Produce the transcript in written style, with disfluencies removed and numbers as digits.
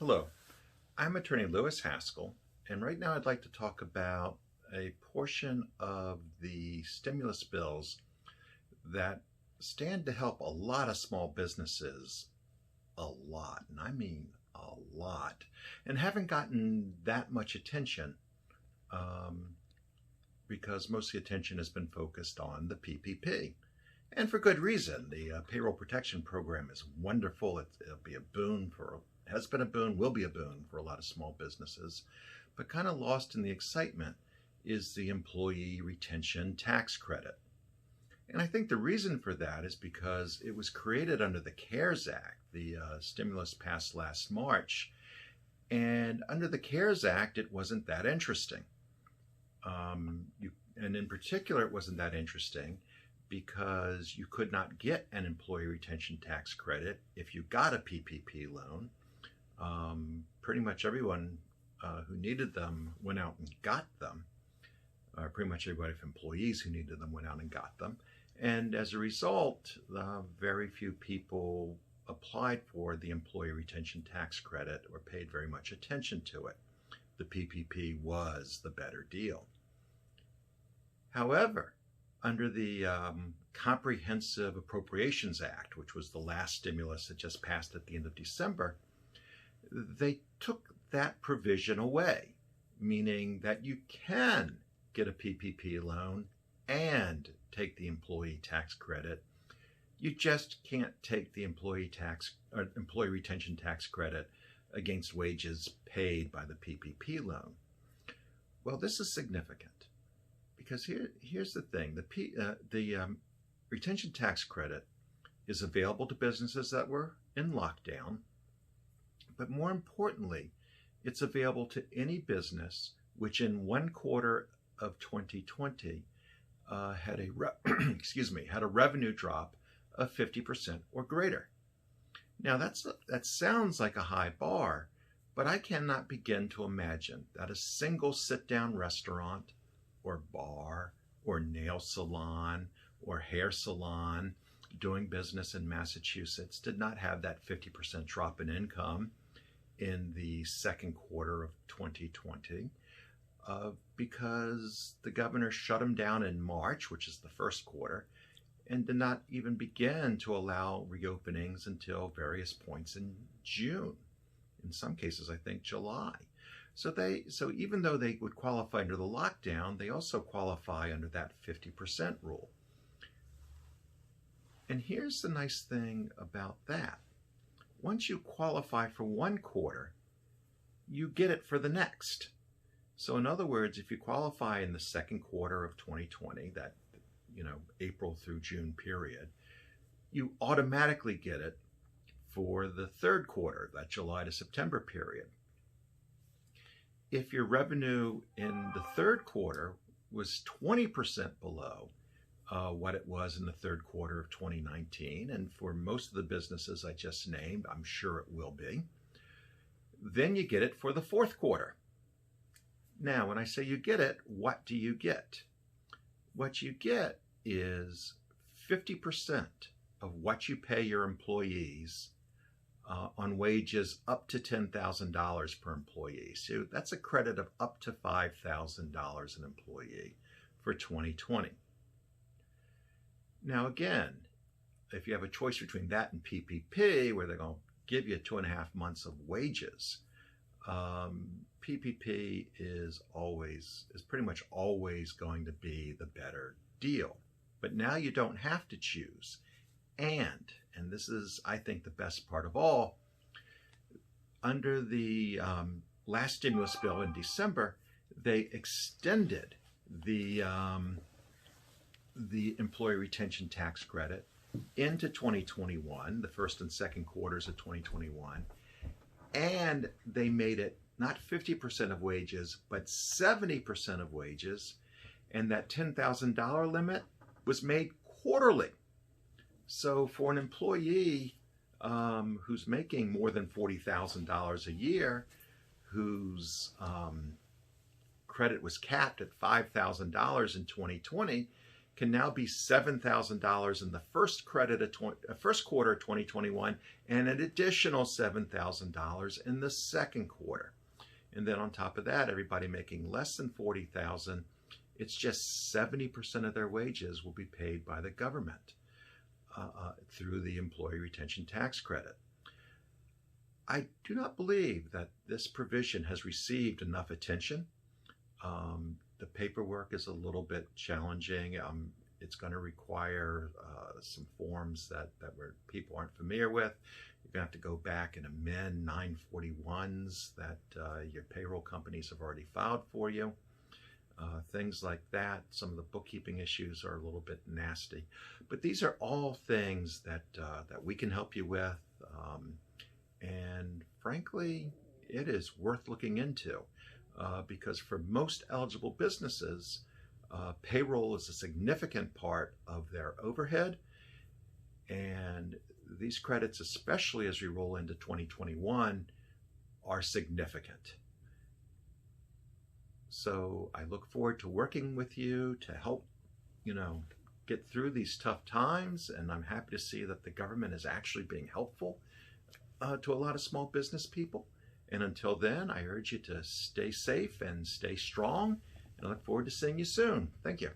Hello, I'm attorney Lewis Haskell, and right now I'd like to talk about a portion of the stimulus bills that stand to help a lot of small businesses, a lot, and I mean a lot, and haven't gotten that much attention because most of the attention has been focused on the PPP. And for good reason. The Payroll Protection Program is wonderful. It'll be a boon has been a boon, will be a boon for a lot of small businesses. But kind of lost in the excitement is the Employee Retention Tax Credit. And I think the reason for that is because it was created under the CARES Act. The stimulus passed last March. And under the CARES Act, it wasn't that interesting. And in particular, it wasn't that interesting because you could not get an employee retention tax credit if you got a PPP loan. Pretty much everyone who needed them went out and got them. Pretty much everybody with employees who needed them went out and got them. And as a result, very few people applied for the employee retention tax credit or paid very much attention to it. The PPP was the better deal. However, under the Comprehensive Appropriations Act, which was the last stimulus that just passed at the end of December, they took that provision away, meaning that you can get a PPP loan and take the employee tax credit. You just can't take the employee retention tax credit against wages paid by the PPP loan. Well, this is significant because here's the thing. The retention tax credit is available to businesses that were in lockdown, but more importantly, it's available to any business which in one quarter of 2020 had a revenue drop of 50% or greater. Now that sounds like a high bar, but I cannot begin to imagine that a single sit-down restaurant or bar or nail salon or hair salon doing business in Massachusetts did not have that 50% drop in income in the second quarter of 2020 because the governor shut them down in March, which is the first quarter, and did not even begin to allow reopenings until various points in June. In some cases, I think July. So even though they would qualify under the lockdown, they also qualify under that 50% rule. And here's the nice thing about that. Once you qualify for one quarter, you get it for the next. So in other words, if you qualify in the second quarter of 2020, that April through June period, you automatically get it for the third quarter, that July to September period. If your revenue in the third quarter was 20% below what it was in the third quarter of 2019, and for most of the businesses I just named, I'm sure it will be, then you get it for the fourth quarter. Now, when I say you get it, what do you get? What you get is 50% of what you pay your employees on wages up to $10,000 per employee. So that's a credit of up to $5,000 an employee for 2020. Now again, if you have a choice between that and PPP, where they're going to give you 2.5 months of wages, PPP is pretty much always going to be the better deal. But now you don't have to choose. And this is, I think, the best part of all, under the last stimulus bill in December, they extended the employee retention tax credit into 2021, the first and second quarters of 2021, and they made it not 50% of wages, but 70% of wages, and that $10,000 limit was made quarterly. So for an employee who's making more than $40,000 a year, whose credit was capped at $5,000 in 2020, can now be $7,000 in the first quarter of 2021 and an additional $7,000 in the second quarter. And then on top of that, everybody making less than $40,000, it's just 70% of their wages will be paid by the government through the Employee Retention Tax Credit. I do not believe that this provision has received enough attention. The paperwork is a little bit challenging. It's going to require some forms that people aren't familiar with. You're going to have to go back and amend 941s that your payroll companies have already filed for you. Things like that. Some of the bookkeeping issues are a little bit nasty. But these are all things that we can help you with. And frankly, it is worth looking into. Because for most eligible businesses, payroll is a significant part of their overhead, and these credits, especially as we roll into 2021, are significant. So I look forward to working with you to help, get through these tough times, and I'm happy to see that the government is actually being helpful to a lot of small business people. And until then, I urge you to stay safe and stay strong, and I look forward to seeing you soon. Thank you.